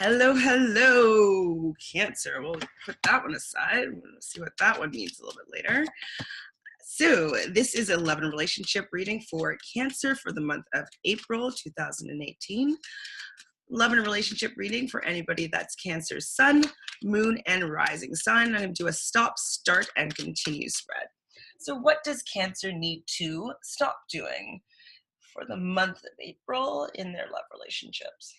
Hello, hello, Cancer. We'll put that one aside. We'll see what that one means a little bit later. So this is a love and relationship reading for Cancer for the month of April 2018. Love and relationship reading for anybody that's Cancer's sun, moon, and rising sign. I'm going to do a stop, start, and continue spread. So what does Cancer need to stop doing for the month of April in their love relationships?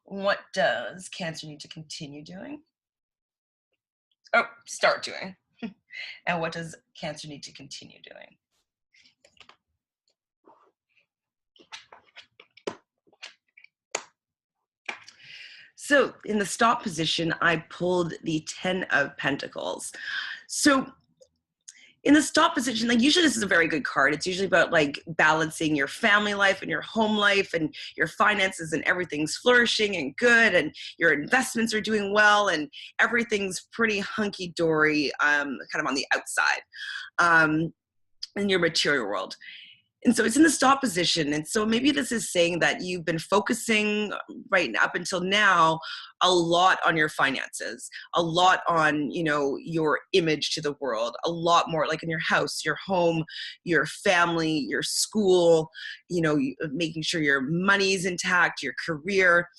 What does Cancer need to continue doing? Oh, start doing. And what does Cancer need to continue doing? So in the stop position, I pulled the 10 of Pentacles. So in the stop position, like usually this is a very good card. It's usually about like balancing your family life and your home life and your finances, and everything's flourishing and good, and your investments are doing well, and everything's pretty hunky-dory, kind of on the outside, in your material world. And so it's in the stop position. And so maybe this is saying that you've been focusing right up until now a lot on your finances, a lot on, your image to the world, a lot more like in your house, your home, your family, your school, making sure your money's intact, your career.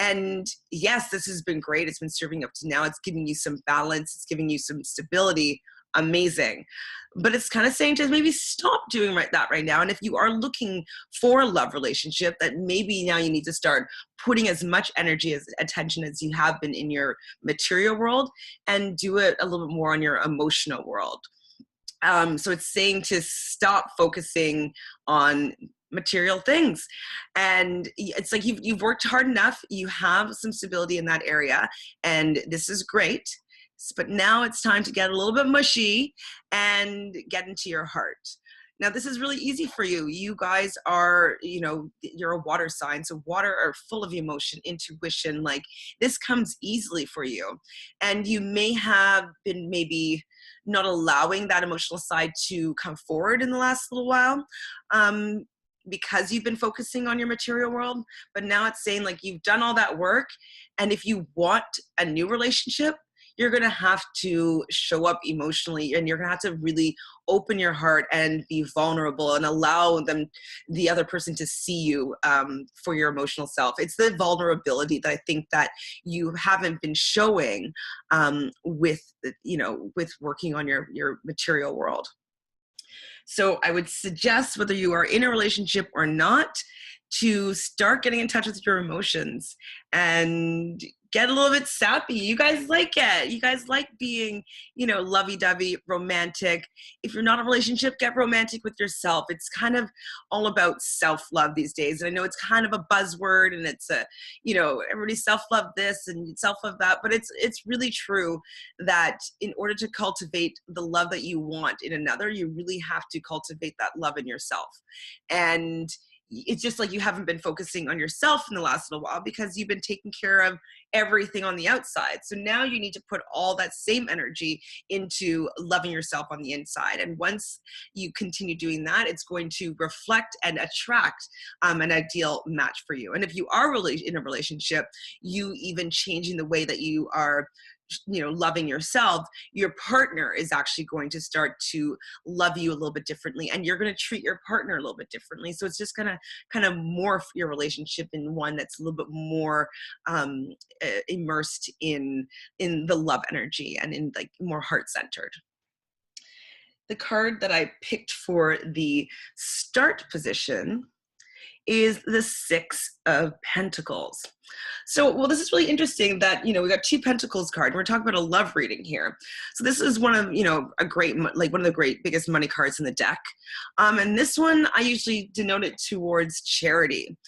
And yes, this has been great. It's been serving up to now. It's giving you some balance. It's giving you some stability. Amazing. But it's kind of saying to maybe stop doing that right now. And if you are looking for a love relationship, that maybe now you need to start putting as much energy, as attention as you have been in your material world, and do it a little bit more on your emotional world. So it's saying to stop focusing on material things. And it's like you've worked hard enough. You have some stability in that area, and this is great. But now it's time to get a little bit mushy and get into your heart. Now, this is really easy for you. You guys are, you're a water sign. So water are full of emotion, intuition. Like this comes easily for you. And you may have been maybe not allowing that emotional side to come forward in the last little while. Because you've been focusing on your material world. But now it's saying like you've done all that work. And if you want a new relationship, you're going to have to show up emotionally, and you're going to have to really open your heart and be vulnerable and allow the other person to see you for your emotional self. It's the vulnerability that I think that you haven't been showing with working on your material world. So I would suggest, whether you are in a relationship or not, to start getting in touch with your emotions and get a little bit sappy. You guys like it. You guys like being, lovey-dovey, romantic. If you're not in a relationship, get romantic with yourself. It's kind of all about self-love these days. And I know it's kind of a buzzword, and it's everybody self-love this and self-love that, but it's really true that in order to cultivate the love that you want in another, you really have to cultivate that love in yourself. And it's just like you haven't been focusing on yourself in the last little while because you've been taking care of everything on the outside. So now you need to put all that same energy into loving yourself on the inside. And once you continue doing that, it's going to reflect and attract an ideal match for you. And if you are really in a relationship, you even changing the way that you are loving yourself, your partner is actually going to start to love you a little bit differently, and you're going to treat your partner a little bit differently. So it's just going to kind of morph your relationship in one that's a little bit more immersed in the love energy and in like more heart-centered. The card that I picked for the start position is the 6 of Pentacles. So, this is really interesting that, we got 2 Pentacles card. We're talking about a love reading here. So this is one of, one of the great biggest money cards in the deck. And this one, I usually denote it towards charity.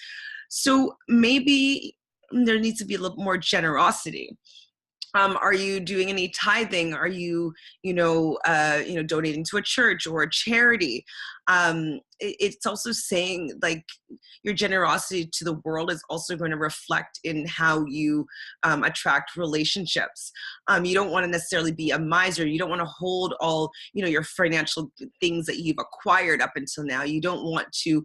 So maybe there needs to be a little more generosity. Are you doing any tithing? Are you, donating to a church or a charity? it's also saying like your generosity to the world is also going to reflect in how you attract relationships. You don't want to necessarily be a miser. You don't want to hold all, your financial things that you've acquired up until now. You don't want to,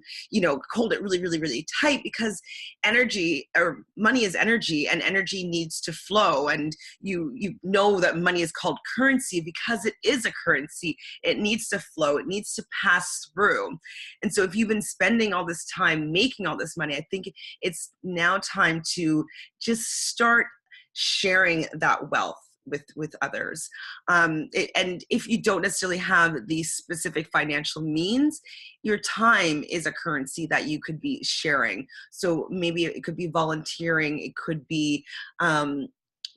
hold it really, really, really tight, because energy, or money is energy, and energy needs to flow. And you know that money is called currency because it is a currency. It needs to flow. It needs to pass through. And so if you've been spending all this time making all this money, I think it's now time to just start sharing that wealth with others. And if you don't necessarily have these specific financial means, your time is a currency that you could be sharing. So maybe it could be volunteering. It could be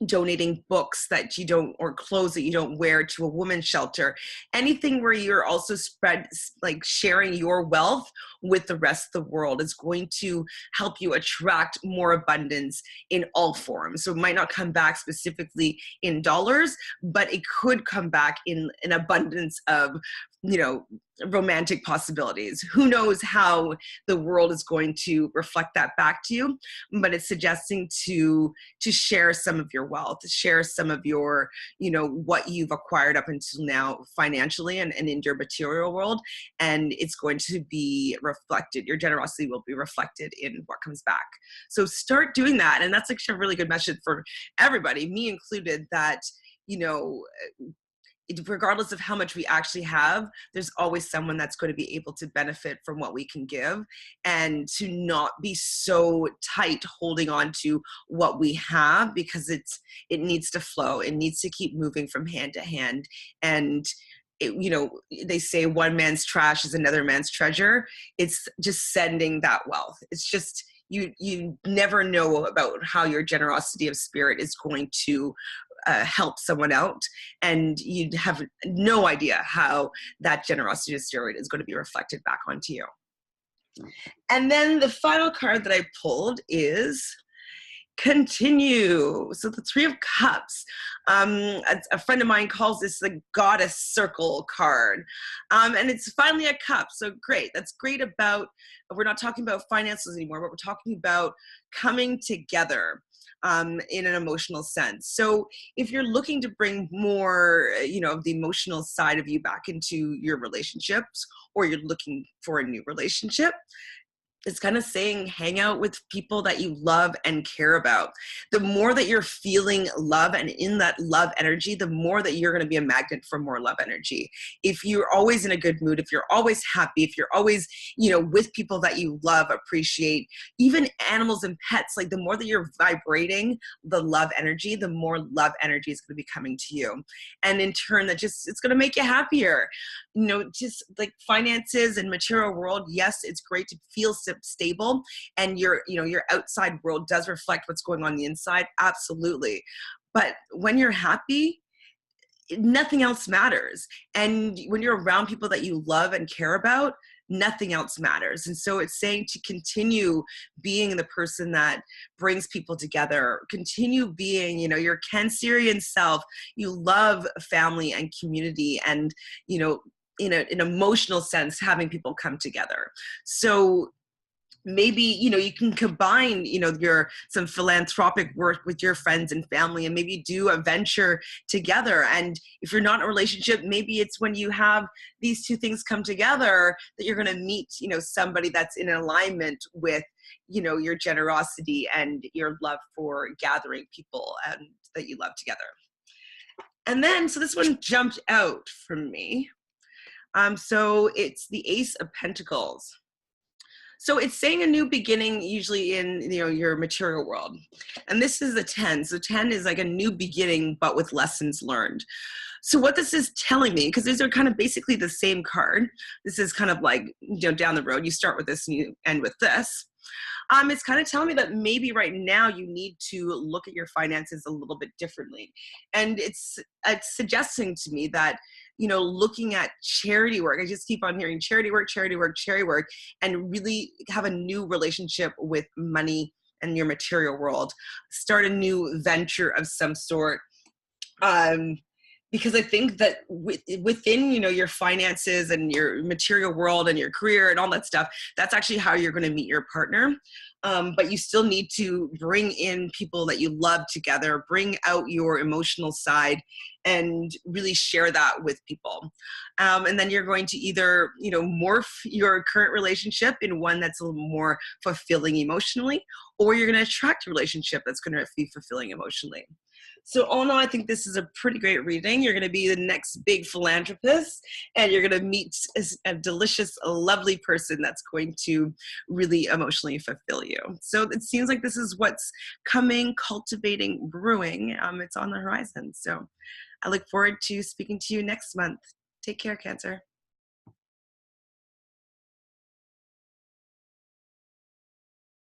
donating books that you don't, or clothes that you don't wear, to a women's shelter. Anything where you're also sharing your wealth with the rest of the world is going to help you attract more abundance in all forms. So it might not come back specifically in dollars, but it could come back in an abundance of, romantic possibilities. Who knows how the world is going to reflect that back to you, but it's suggesting to share some of your wealth, share some of your, what you've acquired up until now financially and in your material world. And it's going to be reflected. Your generosity will be reflected in what comes back. So start doing that. And that's actually a really good message for everybody, me included, that, regardless of how much we actually have, there's always someone that's going to be able to benefit from what we can give, and to not be so tight holding on to what we have, because it needs to flow. It needs to keep moving from hand to hand. And they say one man's trash is another man's treasure. It's just sending that wealth. It's just, you never know about how your generosity of spirit is going to help someone out, and you'd have no idea how that generosity of spirit is going to be reflected back onto you. And then the final card that I pulled is continue. So the Three of Cups, a friend of mine calls this the goddess circle card. And it's finally a cup. So great. That's great about, we're not talking about finances anymore, but we're talking about coming together in an emotional sense. So if you're looking to bring more, of the emotional side of you back into your relationships, or you're looking for a new relationship, it's kind of saying hang out with people that you love and care about. The more that you're feeling love and in that love energy, the more that you're going to be a magnet for more love energy. If you're always in a good mood, if you're always happy, if you're always, with people that you love, appreciate, even animals and pets, like the more that you're vibrating the love energy, the more love energy is going to be coming to you. And in turn, it's going to make you happier. Just like finances and material world, yes, it's great to feel stable, and your outside world does reflect what's going on the inside, absolutely. But when you're happy, nothing else matters. And when you're around people that you love and care about, nothing else matters. And so it's saying to continue being the person that brings people together, continue being, your Cancerian self. You love family and community, and, in an emotional sense, having people come together. So maybe, you can combine, some philanthropic work with your friends and family, and maybe do a venture together. And if you're not in a relationship, maybe it's when you have these two things come together that you're going to meet, somebody that's in alignment with, your generosity and your love for gathering people and that you love together. And then, so this one jumped out from me. So it's the Ace of Pentacles. So it's saying a new beginning, usually in your material world. And this is the 10. So 10 is like a new beginning, but with lessons learned. So what this is telling me, because these are kind of basically the same card. This is kind of like, down the road, you start with this and you end with this. It's kind of telling me that maybe right now you need to look at your finances a little bit differently. And it's suggesting to me that, looking at charity work, I just keep on hearing charity work, and really have a new relationship with money and your material world. Start a new venture of some sort. because I think that within, you know, your finances and your material world and your career and all that stuff, that's actually how you're going to meet your partner. But you still need to bring in people that you love together, bring out your emotional side, and really share that with people. And then you're going to either, you know, morph your current relationship in one that's a little more fulfilling emotionally, or you're going to attract a relationship that's going to be fulfilling emotionally. So all in all, I think this is a pretty great reading. You're going to be the next big philanthropist, and you're going to meet a delicious, lovely person that's going to really emotionally fulfill you. So it seems like this is what's coming, cultivating, brewing. It's on the horizon. So I look forward to speaking to you next month. Take care, Cancer.